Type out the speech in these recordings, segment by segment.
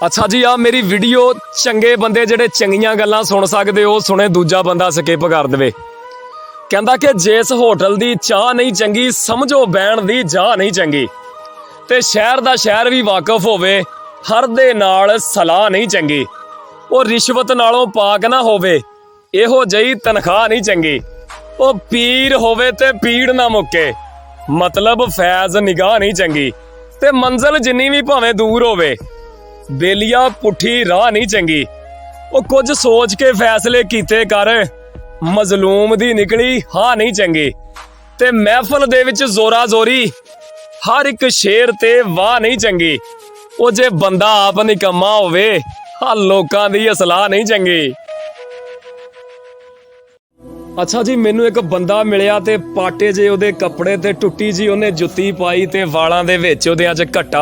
अच्छा जी, आ मेरी वीडियो चंगे बंदे ਜਿਹੜੇ ਚੰਗੀਆਂ ਗੱਲਾਂ ਸੁਣ ਸਕਦੇ ਹੋ ਸੁਣੇ, ਦੂਜਾ ਬੰਦਾ ਸਕਿਪ ਕਰ ਦੇਵੇ। ਕਹਿੰਦਾ ਕਿ ਜਿਸ ਹੋਟਲ ਦੀ ਚਾਹ ਨਹੀਂ ਚੰਗੀ ਸਮਝੋ ਬਹਿਣ ਦੀ ਚਾਹ ਨਹੀਂ ਚੰਗੀ, ਤੇ ਸ਼ਹਿਰ ਦਾ ਸ਼ਹਿਰ ਵੀ ਵਾਕਿਫ ਹੋਵੇ ਹਰ ਦੇ ਨਾਲ ਸਲਾਹ ਨਹੀਂ ਚੰਗੀ, ਉਹ ਰਿਸ਼ਵਤ ਨਾਲੋਂ ਪਾਕ ਨਾ ਹੋਵੇ ਇਹੋ ਜਿਹੀ ਤਨਖਾਹ ਨਹੀਂ ਚੰਗੀ, ਉਹ ਪੀਰ ਹੋਵੇ ਤੇ ਪੀੜ ਨਾ ਮੁੱਕੇ मतलब फैज़ निगाह नहीं चंगी, ते मंजिल जिन्नी भी भावें दूर होवे बेलिया पुठी राह नहीं चंगी, वो कुछ सोच के फैसले कीते कर मजलूम दी निकली हाँ नहीं चंगी, ते महफल दे विच जोरा जोरी हर एक शेर ते वाह नहीं चंगी, वो जे बंदा आप निकम्मा होवे हाँ लोकां दी सलाह नहीं चंगी। अच्छा जी, मैनू एक बंदा मिलिया ते पाटे जे उहदे कपड़े ते टुट्टी जी उहने जुत्ती पाई ते वालां दे विच उहदे अज घट्टा,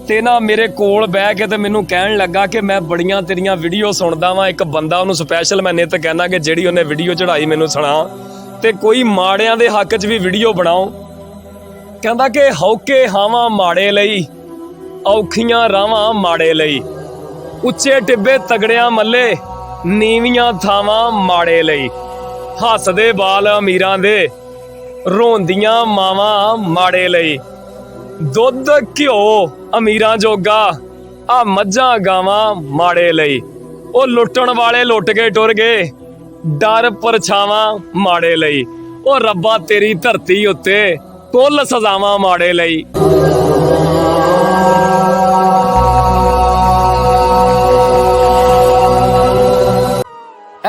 ते ना मेरे कोल बह के ते मैनू कहण लगा कि मैं बड़ियां तेरियां वीडियो सुनदा वां, एक बंदा उहनूं स्पैशल मैं नित कहना कि जिहड़ी उहने वीडियो चढ़ाई मैनू सुणा ते कोई माड़ियां दे हक च भी वीडियो बनाओ। कहंदा कि हौके हावां माड़े लई औखियां रावां माड़े लई, उच्चे टिब्बे तगड़ियां मल्ले नीवियां थावां माड़े लई, हसदे बाल अमीरां दे रोंदियां मावां माड़े लई, दुध घ्यो अमीरां जोगा आ मझां गावां माड़े लई, ओ लुट्टण वाले लुट के टुर गए डर परछावां माड़े लई, ओ रब्बा तेरी धरती उत्ते कुल सजावां माड़े लई।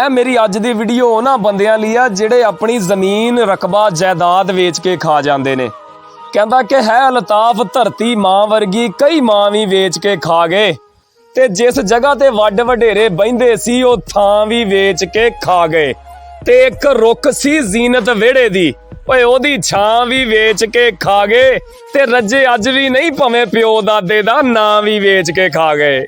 मेरी अज दी वीडियो उन्हां बंदियां लई आ जिहड़े अपनी जमीन रकबा जायदाद वेच के खा जांदे ने। कहंदा कि है अलताफ धरती मां वर्गी कई मां भी वेच के खा गए, ते जिस जगह ते वड वडेरे बहिंदे सी ओह थां भी वेच के खा गए, ते एक रुख सी जीनत वेड़े दी ओए ओहदी छां भी वेच के खा गए, ते रज्जे अज भी नहीं भवें प्यो दादे दा नां भी वेच के खा गए।